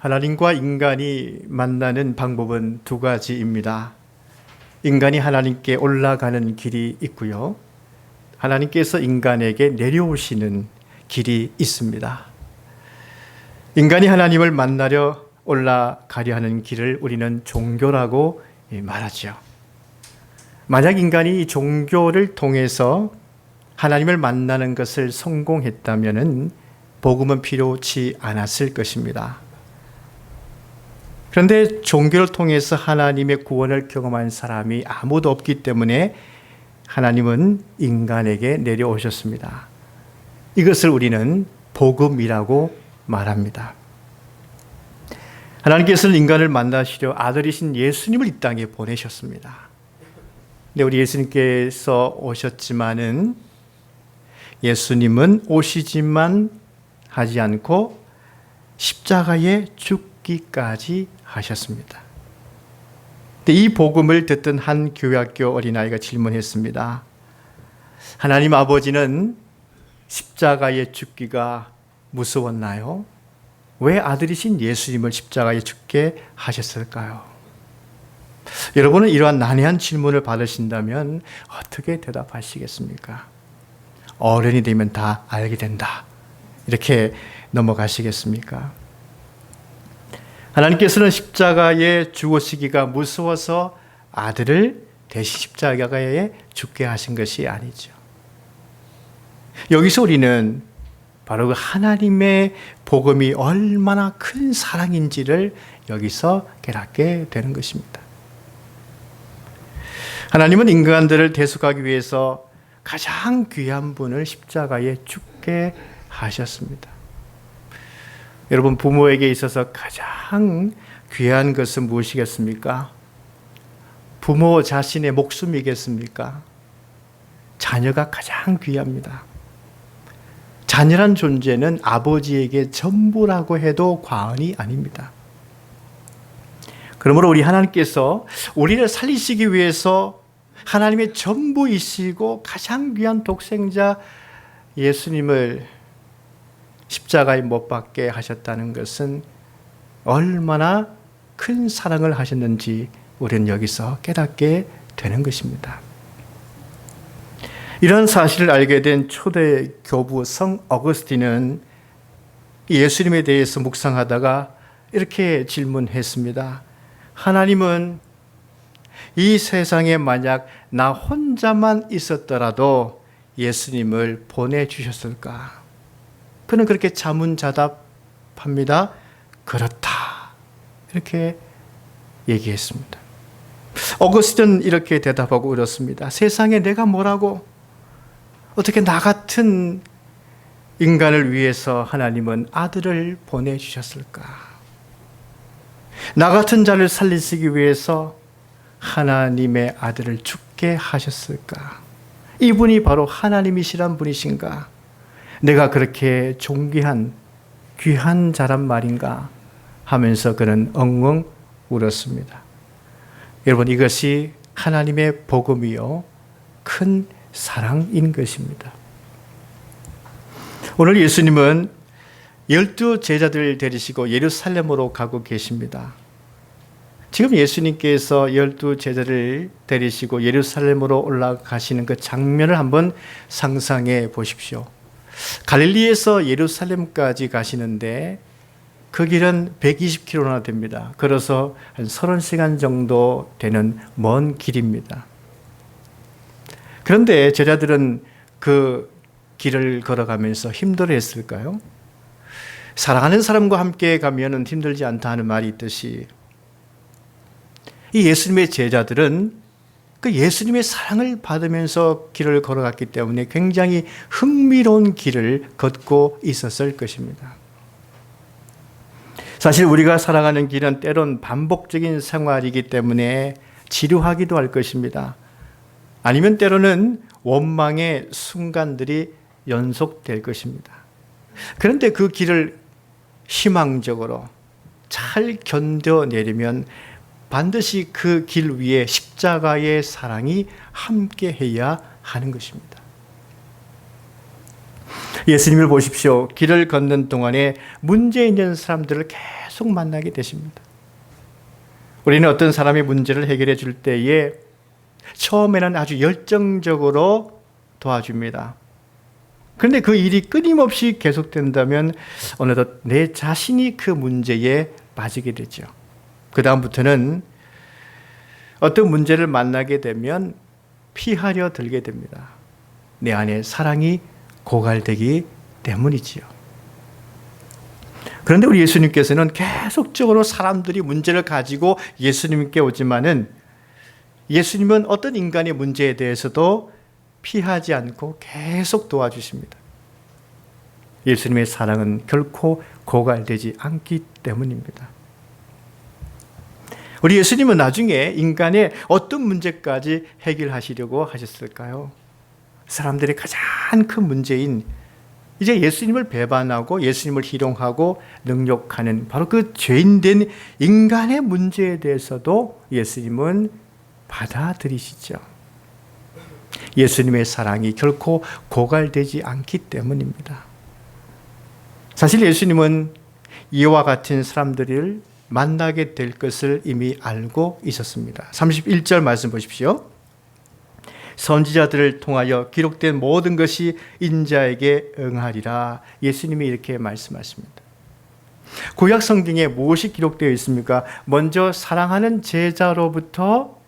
하나님과 인간이 만나는 방법은 두 가지입니다. 인간이 하나님께 올라가는 길이 있고요. 하나님께서 인간에게 내려오시는 길이 있습니다. 인간이 하나님을 만나려 올라가려 하는 길을 우리는 종교라고 말하죠. 만약 인간이 이 종교를 통해서 하나님을 만나는 것을 성공했다면 복음은 필요치 않았을 것입니다. 그런데 종교를 통해서 하나님의 구원을 경험한 사람이 아무도 없기 때문에 하나님은 인간에게 내려오셨습니다. 이것을 우리는 복음이라고 말합니다. 하나님께서는 인간을 만나시려 아들이신 예수님을 이 땅에 보내셨습니다. 근데 우리 예수님께서 오셨지만은 예수님은 오시지만 하지 않고 십자가에 죽기까지 하셨습니다. 이 복음을 듣던 한 교회학교 어린아이가 질문했습니다. 하나님 아버지는 십자가에 죽기가 무서웠나요? 왜 아들이신 예수님을 십자가에 죽게 하셨을까요? 여러분은 이러한 난해한 질문을 받으신다면 어떻게 대답하시겠습니까? 어른이 되면 다 알게 된다. 이렇게 넘어가시겠습니까? 하나님께서는 십자가에 죽으시기가 무서워서 아들을 대신 십자가에 죽게 하신 것이 아니죠. 여기서 우리는 바로 그 하나님의 복음이 얼마나 큰 사랑인지를 여기서 깨닫게 되는 것입니다. 하나님은 인간들을 대속하기 위해서 가장 귀한 분을 십자가에 죽게 하셨습니다. 여러분, 부모에게 있어서 가장 귀한 것은 무엇이겠습니까? 부모 자신의 목숨이겠습니까? 자녀가 가장 귀합니다. 자녀란 존재는 아버지에게 전부라고 해도 과언이 아닙니다. 그러므로 우리 하나님께서 우리를 살리시기 위해서 하나님의 전부이시고 가장 귀한 독생자 예수님을 십자가에 못 박게 하셨다는 것은 얼마나 큰 사랑을 하셨는지 우리는 여기서 깨닫게 되는 것입니다. 이런 사실을 알게 된 초대 교부 성 어거스틴은 예수님에 대해서 묵상하다가 이렇게 질문했습니다. 하나님은 이 세상에 만약 나 혼자만 있었더라도 예수님을 보내주셨을까? 그는 그렇게 자문자답합니다. 그렇다. 이렇게 얘기했습니다. 어거스틴은 이렇게 대답하고 울었습니다. 세상에 내가 뭐라고? 어떻게 나 같은 인간을 위해서 하나님은 아들을 보내주셨을까? 나 같은 자를 살리시기 위해서 하나님의 아들을 죽게 하셨을까? 이분이 바로 하나님이시란 분이신가? 내가 그렇게 존귀한 귀한 자란 말인가? 하면서 그는 엉엉 울었습니다. 여러분, 이것이 하나님의 복음이요 큰 사랑인 것입니다. 오늘 예수님은 12 제자들을 데리시고 예루살렘으로 가고 계십니다. 지금 예수님께서 12 제자를 데리시고 예루살렘으로 올라가시는 그 장면을 한번 상상해 보십시오. 갈릴리에서 예루살렘까지 가시는데 그 길은 120km나 됩니다. 걸어서 한 30시간 정도 되는 먼 길입니다. 그런데 제자들은 그 길을 걸어가면서 힘들어했을까요? 사랑하는 사람과 함께 가면 힘들지 않다 하는 말이 있듯이 이 예수님의 제자들은 그 예수님의 사랑을 받으면서 길을 걸어갔기 때문에 굉장히 흥미로운 길을 걷고 있었을 것입니다. 사실 우리가 살아가는 길은 때론 반복적인 생활이기 때문에 지루하기도 할 것입니다. 아니면 때로는 원망의 순간들이 연속될 것입니다. 그런데 그 길을 희망적으로 잘 견뎌내려면 반드시 그 길 위에 십자가의 사랑이 함께해야 하는 것입니다. 예수님을 보십시오. 길을 걷는 동안에 문제 있는 사람들을 계속 만나게 되십니다. 우리는 어떤 사람의 문제를 해결해 줄 때에 처음에는 아주 열정적으로 도와줍니다. 그런데 그 일이 끊임없이 계속된다면 어느덧 내 자신이 그 문제에 빠지게 되죠. 그 다음부터는 어떤 문제를 만나게 되면 피하려 들게 됩니다. 내 안에 사랑이 고갈되기 때문이지요. 그런데 우리 예수님께서는 계속적으로 사람들이 문제를 가지고 예수님께 오지만은 예수님은 어떤 인간의 문제에 대해서도 피하지 않고 계속 도와주십니다. 예수님의 사랑은 결코 고갈되지 않기 때문입니다. 우리 예수님은 나중에 인간의 어떤 문제까지 해결하시려고 하셨을까요? 사람들의 가장 큰 문제인 이제 예수님을 배반하고 예수님을 희롱하고 능욕하는 바로 그 죄인된 인간의 문제에 대해서도 예수님은 받아들이시죠. 예수님의 사랑이 결코 고갈되지 않기 때문입니다. 사실 예수님은 이와 같은 사람들을 만나게 될 것을 이미 알고 있었습니다. 31절 말씀 보십시오. 선지자들을 통하여 기록된 모든 것이 인자에게 응하리라. 예수님이 이렇게 말씀하십니다. 구약 성경에 무엇이 기록되어 있습니까? 먼저 사랑하는 제자로부터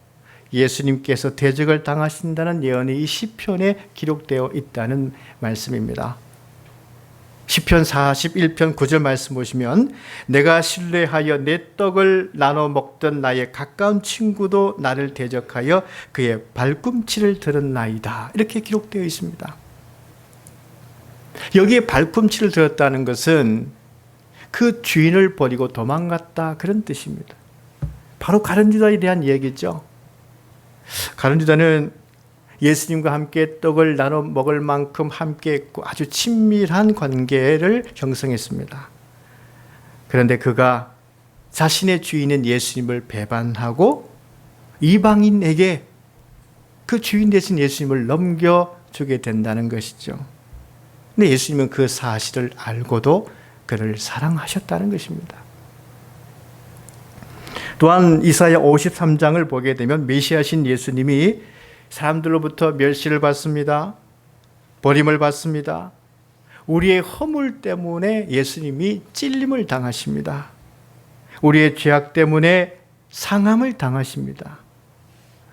예수님께서 대적을 당하신다는 예언이 이 시편에 기록되어 있다는 말씀입니다. 시편 41편 9절 말씀 보시면 내가 신뢰하여 내 떡을 나눠 먹던 나의 가까운 친구도 나를 대적하여 그의 발꿈치를 들었나이다. 이렇게 기록되어 있습니다. 여기에 발꿈치를 들었다는 것은 그 주인을 버리고 도망갔다 그런 뜻입니다. 바로 가룟 유다에 대한 얘기죠. 가룟 유다는 예수님과 함께 떡을 나눠 먹을 만큼 함께 했고 아주 친밀한 관계를 형성했습니다. 그런데 그가 자신의 주인인 예수님을 배반하고 이방인에게 그 주인 대신 예수님을 넘겨주게 된다는 것이죠. 근데 예수님은 그 사실을 알고도 그를 사랑하셨다는 것입니다. 또한 이사야 53장을 보게 되면 메시아신 예수님이 사람들로부터 멸시를 받습니다. 버림을 받습니다. 우리의 허물 때문에 예수님이 찔림을 당하십니다. 우리의 죄악 때문에 상함을 당하십니다.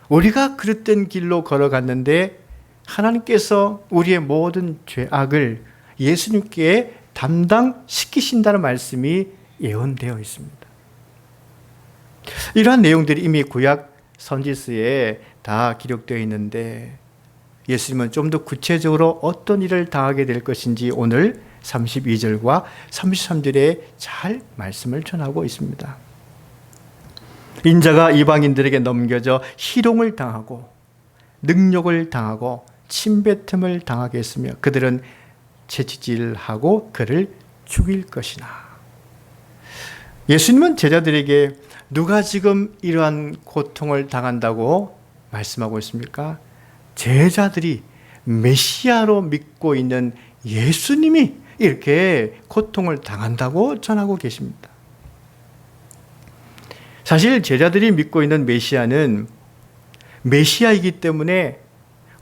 우리가 그릇된 길로 걸어갔는데 하나님께서 우리의 모든 죄악을 예수님께 담당시키신다는 말씀이 예언되어 있습니다. 이러한 내용들이 이미 구약 선지서에 다 기록되어 있는데 예수님은 좀 더 구체적으로 어떤 일을 당하게 될 것인지 오늘 32절과 33절에 잘 말씀을 전하고 있습니다. 인자가 이방인들에게 넘겨져 희롱을 당하고 능욕을 당하고 침뱉음을 당하게 했으며 그들은 채찍질하고 그를 죽일 것이나. 예수님은 제자들에게 누가 지금 이러한 고통을 당한다고 말씀하고 있습니까? 제자들이 메시아로 믿고 있는 예수님이 이렇게 고통을 당한다고 전하고 계십니다. 사실 제자들이 믿고 있는 메시아는 메시아이기 때문에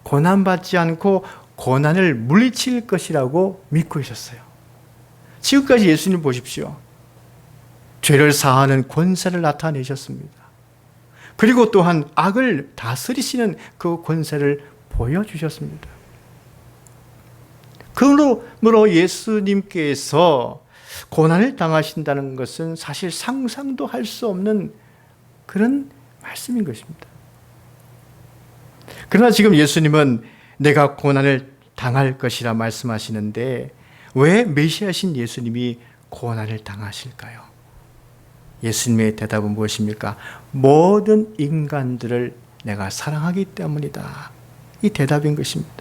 고난받지 않고 고난을 물리칠 것이라고 믿고 있었어요. 지금까지 예수님 보십시오. 죄를 사하는 권세를 나타내셨습니다. 그리고 또한 악을 다스리시는 그 권세를 보여주셨습니다. 그러므로 예수님께서 고난을 당하신다는 것은 사실 상상도 할 수 없는 그런 말씀인 것입니다. 그러나 지금 예수님은 내가 고난을 당할 것이라 말씀하시는데 왜 메시아신 예수님이 고난을 당하실까요? 예수님의 대답은 무엇입니까? 모든 인간들을 내가 사랑하기 때문이다. 이 대답인 것입니다.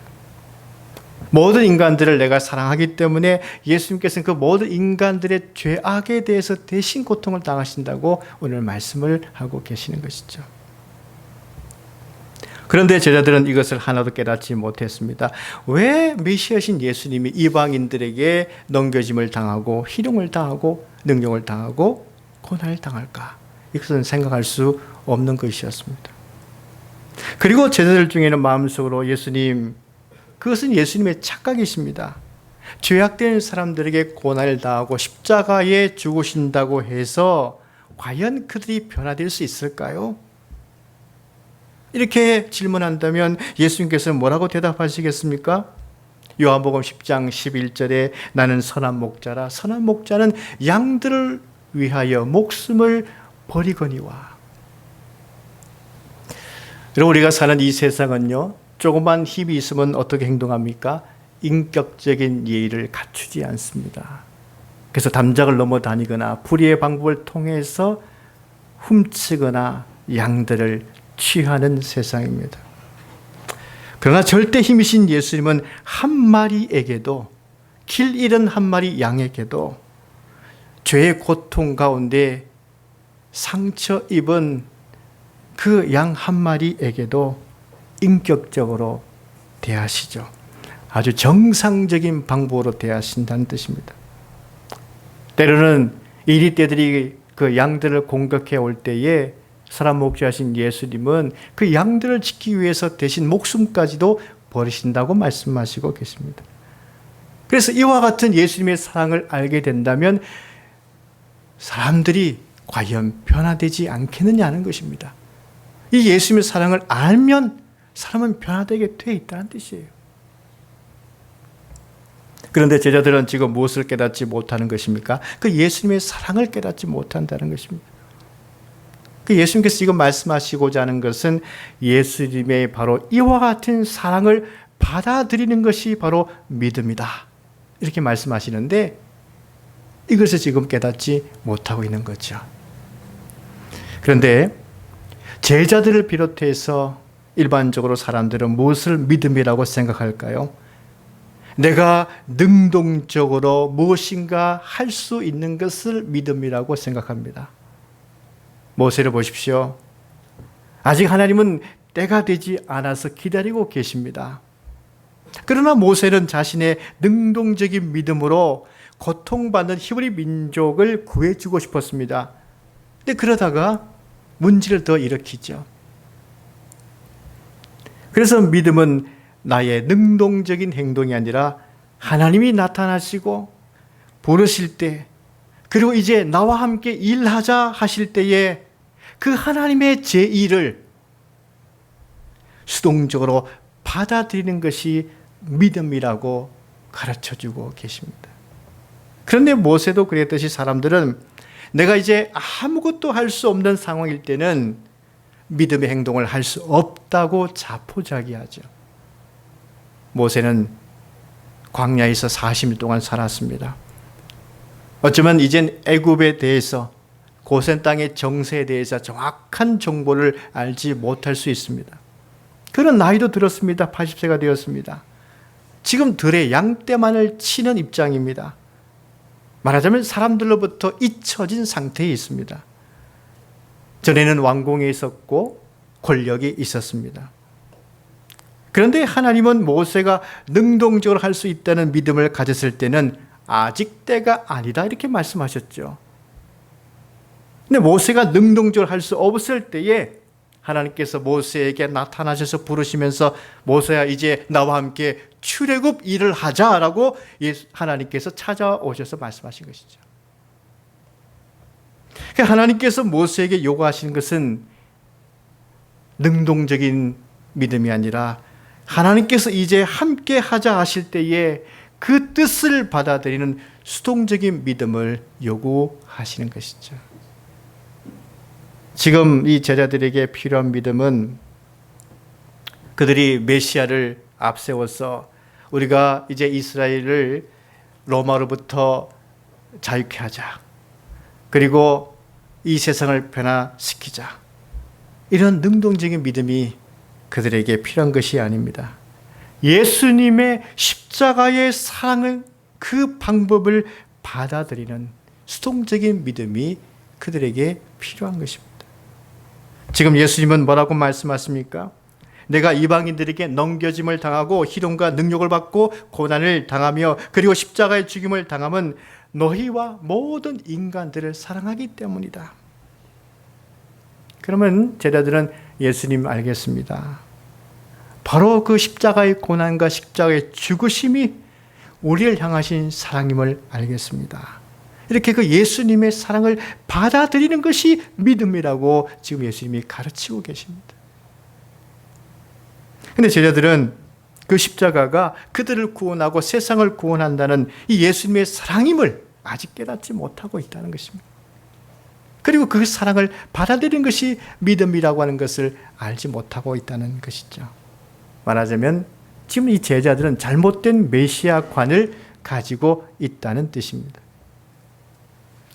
모든 인간들을 내가 사랑하기 때문에 예수님께서는 그 모든 인간들의 죄악에 대해서 대신 고통을 당하신다고 오늘 말씀을 하고 계시는 것이죠. 그런데 제자들은 이것을 하나도 깨닫지 못했습니다. 왜 메시아신 예수님이 이방인들에게 넘겨짐을 당하고 희롱을 당하고 능욕을 당하고 고난을 당할까? 이것은 생각할 수 없는 것이었습니다. 그리고 제자들 중에는 마음속으로 예수님, 그것은 예수님의 착각이십니다. 죄악된 사람들에게 고난을 당하고 십자가에 죽으신다고 해서 과연 그들이 변화될 수 있을까요? 이렇게 질문한다면 예수님께서 뭐라고 대답하시겠습니까? 요한복음 10장 11절에 나는 선한 목자라. 선한 목자는 양들을 위하여 목숨을 버리거니와. 여러분, 우리가 사는 이 세상은요, 조그만 힘이 있으면 어떻게 행동합니까? 인격적인 예의를 갖추지 않습니다. 그래서 담장을 넘어 다니거나 불의의 방법을 통해서 훔치거나 양들을 취하는 세상입니다. 그러나 절대 힘이신 예수님은 한 마리에게도, 길 잃은 한 마리 양에게도 죄의 고통 가운데 상처 입은 그 양 한 마리에게도 인격적으로 대하시죠. 아주 정상적인 방법으로 대하신다는 뜻입니다. 때로는 이리떼들이 그 양들을 공격해 올 때에 선한 목자하신 예수님은 그 양들을 지키기 위해서 대신 목숨까지도 버리신다고 말씀하시고 계십니다. 그래서 이와 같은 예수님의 사랑을 알게 된다면 사람들이 과연 변화되지 않겠느냐는 것입니다. 이 예수님의 사랑을 알면 사람은 변화되게 돼 있다는 뜻이에요. 그런데 제자들은 지금 무엇을 깨닫지 못하는 것입니까? 그 예수님의 사랑을 깨닫지 못한다는 것입니다. 그 예수님께서 지금 말씀하시고자 하는 것은 예수님의 바로 이와 같은 사랑을 받아들이는 것이 바로 믿음이다. 이렇게 말씀하시는데 이것을 지금 깨닫지 못하고 있는 거죠. 그런데 제자들을 비롯해서 일반적으로 사람들은 무엇을 믿음이라고 생각할까요? 내가 능동적으로 무엇인가 할 수 있는 것을 믿음이라고 생각합니다. 모세를 보십시오. 아직 하나님은 때가 되지 않아서 기다리고 계십니다. 그러나 모세는 자신의 능동적인 믿음으로 고통받는 히브리 민족을 구해주고 싶었습니다. 근데 그러다가 문제를 더 일으키죠. 그래서 믿음은 나의 능동적인 행동이 아니라 하나님이 나타나시고 부르실 때, 그리고 이제 나와 함께 일하자 하실 때에 그 하나님의 제의를 수동적으로 받아들이는 것이 믿음이라고 가르쳐주고 계십니다. 그런데 모세도 그랬듯이 사람들은 내가 이제 아무것도 할 수 없는 상황일 때는 믿음의 행동을 할 수 없다고 자포자기하죠. 모세는 광야에서 40일 동안 살았습니다. 어쩌면 이젠 애굽에 대해서, 고센 땅의 정세에 대해서 정확한 정보를 알지 못할 수 있습니다. 그런 나이도 들었습니다. 80세가 되었습니다. 지금 들의 양떼만을 치는 입장입니다. 말하자면 사람들로부터 잊혀진 상태에 있습니다. 전에는 왕궁에 있었고 권력이 있었습니다. 그런데 하나님은 모세가 능동적으로 할 수 있다는 믿음을 가졌을 때는 아직 때가 아니다 이렇게 말씀하셨죠. 근데 모세가 능동적으로 할 수 없을 때에 하나님께서 모세에게 나타나셔서 부르시면서 모세야 이제 나와 함께 출애굽 일을 하자라고 하나님께서 찾아오셔서 말씀하신 것이죠. 하나님께서 모세에게 요구하시는 것은 능동적인 믿음이 아니라 하나님께서 이제 함께 하자 하실 때에 그 뜻을 받아들이는 수동적인 믿음을 요구하시는 것이죠. 지금 이 제자들에게 필요한 믿음은 그들이 메시아를 앞세워서 우리가 이제 이스라엘을 로마로부터 자유케 하자. 그리고 이 세상을 변화시키자. 이런 능동적인 믿음이 그들에게 필요한 것이 아닙니다. 예수님의 십자가의 사랑을, 그 방법을 받아들이는 수동적인 믿음이 그들에게 필요한 것입니다. 지금 예수님은 뭐라고 말씀하십니까? 내가 이방인들에게 넘겨짐을 당하고 희롱과 능욕을 받고 고난을 당하며 그리고 십자가의 죽임을 당함은 너희와 모든 인간들을 사랑하기 때문이다. 그러면 제자들은 예수님 알겠습니다. 바로 그 십자가의 고난과 십자가의 죽으심이 우리를 향하신 사랑임을 알겠습니다. 이렇게 그 예수님의 사랑을 받아들이는 것이 믿음이라고 지금 예수님이 가르치고 계십니다. 근데 제자들은 그 십자가가 그들을 구원하고 세상을 구원한다는 이 예수님의 사랑임을 아직 깨닫지 못하고 있다는 것입니다. 그리고 그 사랑을 받아들이는 것이 믿음이라고 하는 것을 알지 못하고 있다는 것이죠. 말하자면 지금 이 제자들은 잘못된 메시아관을 가지고 있다는 뜻입니다.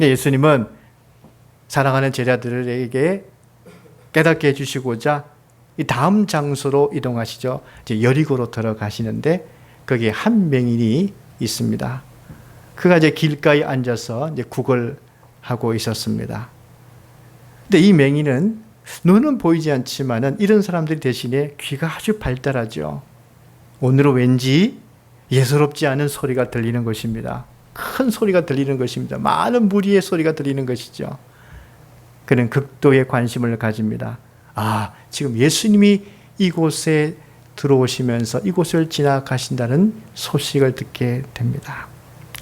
예수님은 사랑하는 제자들에게 깨닫게 해주시고자 이 다음 장소로 이동하시죠. 이제 여리고로 들어가시는데 거기에 한 맹인이 있습니다. 그가 이제 길가에 앉아서 이제 구걸하고 있었습니다. 근데 이 맹인은 눈은 보이지 않지만은 이런 사람들이 대신에 귀가 아주 발달하죠. 오늘은 왠지 예사롭지 않은 소리가 들리는 것입니다. 큰 소리가 들리는 것입니다. 많은 무리의 소리가 들리는 것이죠. 그는 극도의 관심을 가집니다. 아, 지금 예수님이 이곳에 들어오시면서 이곳을 지나가신다는 소식을 듣게 됩니다.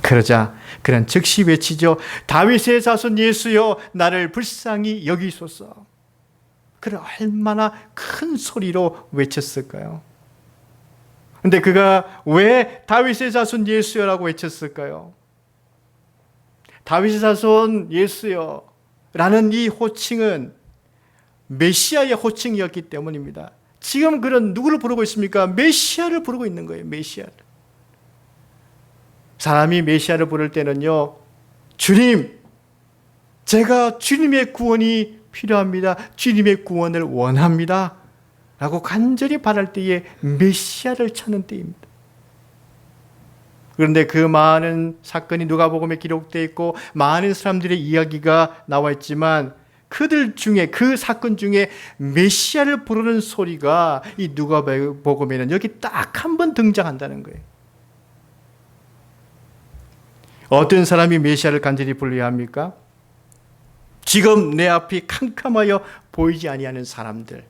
그러자 그는 즉시 외치죠. 다윗의 자손 예수여, 나를 불쌍히 여기소서. 그는 얼마나 큰 소리로 외쳤을까요? 근데 그가 왜 다윗의 자손 예수여라고 외쳤을까요? 다윗의 자손 예수여 라는 이 호칭은 메시아의 호칭이었기 때문입니다. 지금 그는 누구를 부르고 있습니까? 메시아를 부르고 있는 거예요. 메시아를. 사람이 메시아를 부를 때는요, 주님, 제가 주님의 구원이 필요합니다. 주님의 구원을 원합니다. 라고 간절히 바랄 때에 메시아를 찾는 때입니다. 그런데 그 많은 사건이 누가복음에 기록되어 있고 많은 사람들의 이야기가 나와 있지만 그들 중에, 그 사건 중에 메시아를 부르는 소리가 이 누가복음에는 여기 딱 한 번 등장한다는 거예요. 어떤 사람이 메시아를 간절히 불러야 합니까? 지금 내 앞이 캄캄하여 보이지 아니하는 사람들,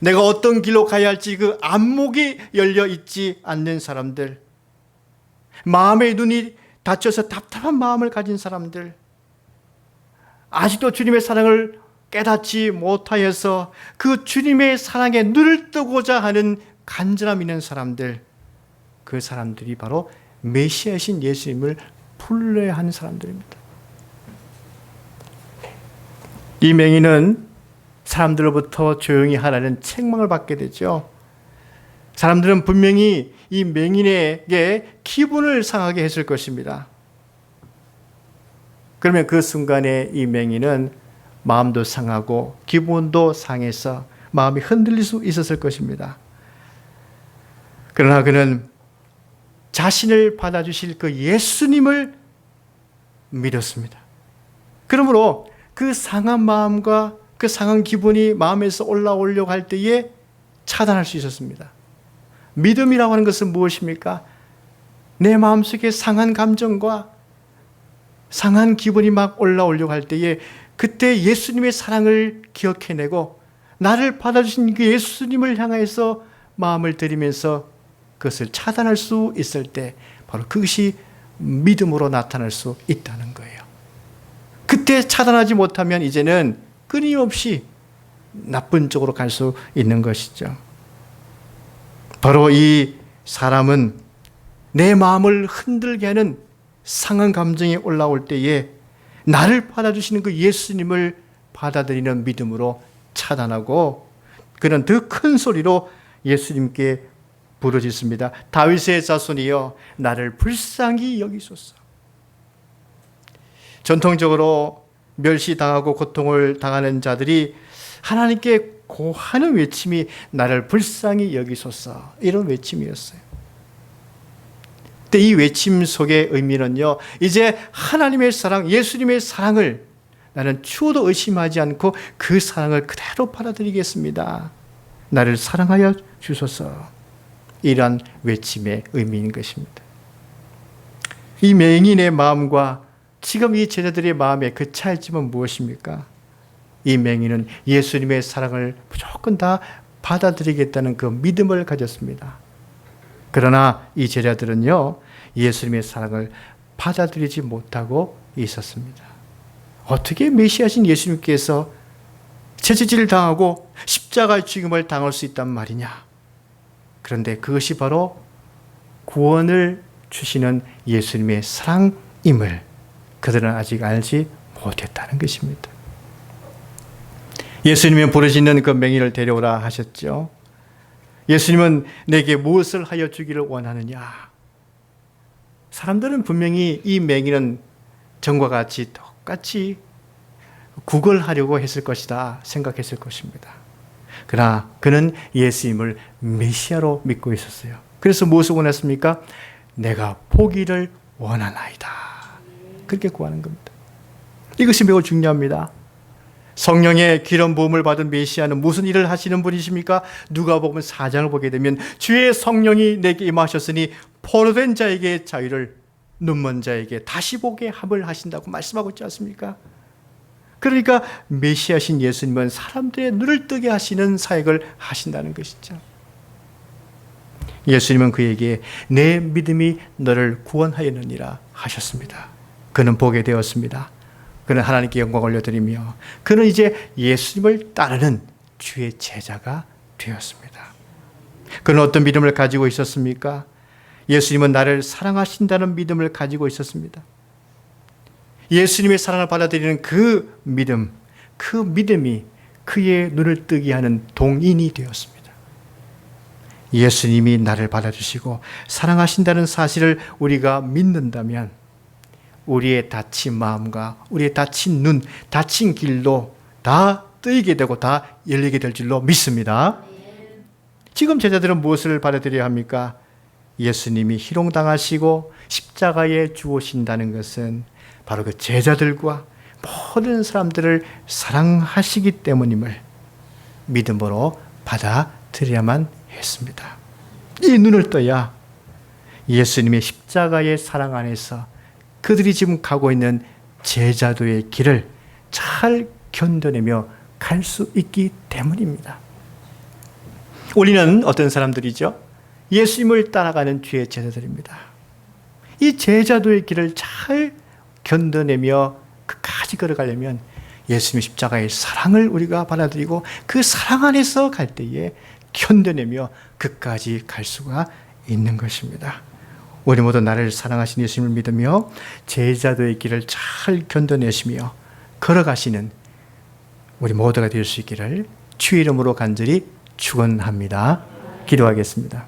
내가 어떤 길로 가야 할지 그 안목이 열려 있지 않는 사람들, 마음의 눈이 닫혀서 답답한 마음을 가진 사람들, 아직도 주님의 사랑을 깨닫지 못하여서 그 주님의 사랑에 눈을 뜨고자 하는 간절함 있는 사람들, 그 사람들이 바로 메시아이신 예수님을 불러야 하는 사람들입니다. 이 맹인은 사람들로부터 조용히 하라는 책망을 받게 되죠. 사람들은 분명히 이 맹인에게 기분을 상하게 했을 것입니다. 그러면 그 순간에 이 맹인은 마음도 상하고 기분도 상해서 마음이 흔들릴 수 있었을 것입니다. 그러나 그는 자신을 받아주실 그 예수님을 믿었습니다. 그러므로 그 상한 마음과 그 상한 기분이 마음에서 올라오려고 할 때에 차단할 수 있었습니다. 믿음이라고 하는 것은 무엇입니까? 내 마음속에 상한 감정과 상한 기분이 막 올라오려고 할 때에 그때 예수님의 사랑을 기억해내고 나를 받아주신 그 예수님을 향해서 마음을 들이면서 그것을 차단할 수 있을 때 바로 그것이 믿음으로 나타날 수 있다는 거예요. 그때 차단하지 못하면 이제는 끊임없이 나쁜 쪽으로 갈 수 있는 것이죠. 바로 이 사람은 내 마음을 흔들게 하는 상한 감정이 올라올 때에 나를 받아주시는 그 예수님을 받아들이는 믿음으로 차단하고 그는 더 큰 소리로 예수님께 부르짖습니다. 다윗의 자손이여, 나를 불쌍히 여기소서. 전통적으로 멸시당하고 고통을 당하는 자들이 하나님께 고하는 외침이 나를 불쌍히 여기소서, 이런 외침이었어요. 근데 이 외침 속의 의미는요, 이제 하나님의 사랑, 예수님의 사랑을 나는 추호도 의심하지 않고 그 사랑을 그대로 받아들이겠습니다. 나를 사랑하여 주소서. 이러한 외침의 의미인 것입니다. 이 맹인의 마음과 지금 이 제자들의 마음의 그 차이점은 무엇입니까? 이 맹인은 예수님의 사랑을 무조건 다 받아들이겠다는 그 믿음을 가졌습니다. 그러나 이 제자들은요, 예수님의 사랑을 받아들이지 못하고 있었습니다. 어떻게 메시아신 예수님께서 채찍질을 당하고 십자가의 죽임을 당할 수 있단 말이냐? 그런데 그것이 바로 구원을 주시는 예수님의 사랑임을 그들은 아직 알지 못했다는 것입니다. 예수님은 부르시는 그 맹인을 데려오라 하셨죠. 예수님은 내게 무엇을 하여 주기를 원하느냐? 사람들은 분명히 이 맹인은 전과 같이 똑같이 구걸하려고 했을 것이다 생각했을 것입니다. 그러나 그는 예수님을 메시아로 믿고 있었어요. 그래서 무엇을 원했습니까? 내가 보기를 원하나이다. 그렇게 구하는 겁니다. 이것이 매우 중요합니다. 성령의 기름 부음을 받은 메시아는 무슨 일을 하시는 분이십니까? 누가복음 4장을 보게 되면 주의 성령이 내게 임하셨으니 포로된 자에게 자유를, 눈먼 자에게 다시 보게 함을 하신다고 말씀하고 있지 않습니까? 그러니까 메시아신 예수님은 사람들의 눈을 뜨게 하시는 사역을 하신다는 것이죠. 예수님은 그에게 내 믿음이 너를 구원하였느니라 하셨습니다. 그는 보게 되었습니다. 그는 하나님께 영광 올려드리며 그는 이제 예수님을 따르는 주의 제자가 되었습니다. 그는 어떤 믿음을 가지고 있었습니까? 예수님은 나를 사랑하신다는 믿음을 가지고 있었습니다. 예수님의 사랑을 받아들이는 그 믿음이 그의 눈을 뜨게 하는 동인이 되었습니다. 예수님이 나를 받아주시고 사랑하신다는 사실을 우리가 믿는다면 우리의 닫힌 마음과 우리의 닫힌 눈, 닫힌 길도 다 뜨이게 되고 다 열리게 될 줄로 믿습니다. 지금 제자들은 무엇을 받아들여야 합니까? 예수님이 희롱당하시고 십자가에 죽으신다는 것은 바로 그 제자들과 모든 사람들을 사랑하시기 때문임을 믿음으로 받아들여야만 했습니다. 이 눈을 떠야 예수님의 십자가의 사랑 안에서 그들이 지금 가고 있는 제자도의 길을 잘 견뎌내며 갈 수 있기 때문입니다. 우리는 어떤 사람들이죠? 예수님을 따라가는 주의 제자들입니다. 이 제자도의 길을 잘 견뎌내며 끝까지 걸어가려면 예수님의 십자가의 사랑을 우리가 받아들이고 그 사랑 안에서 갈 때에 견뎌내며 끝까지 갈 수가 있는 것입니다. 우리 모두 나를 사랑하신 예수님을 믿으며 제자도의 길을 잘 견뎌내시며 걸어가시는 우리 모두가 될 수 있기를 주의 이름으로 간절히 축원합니다. 기도하겠습니다.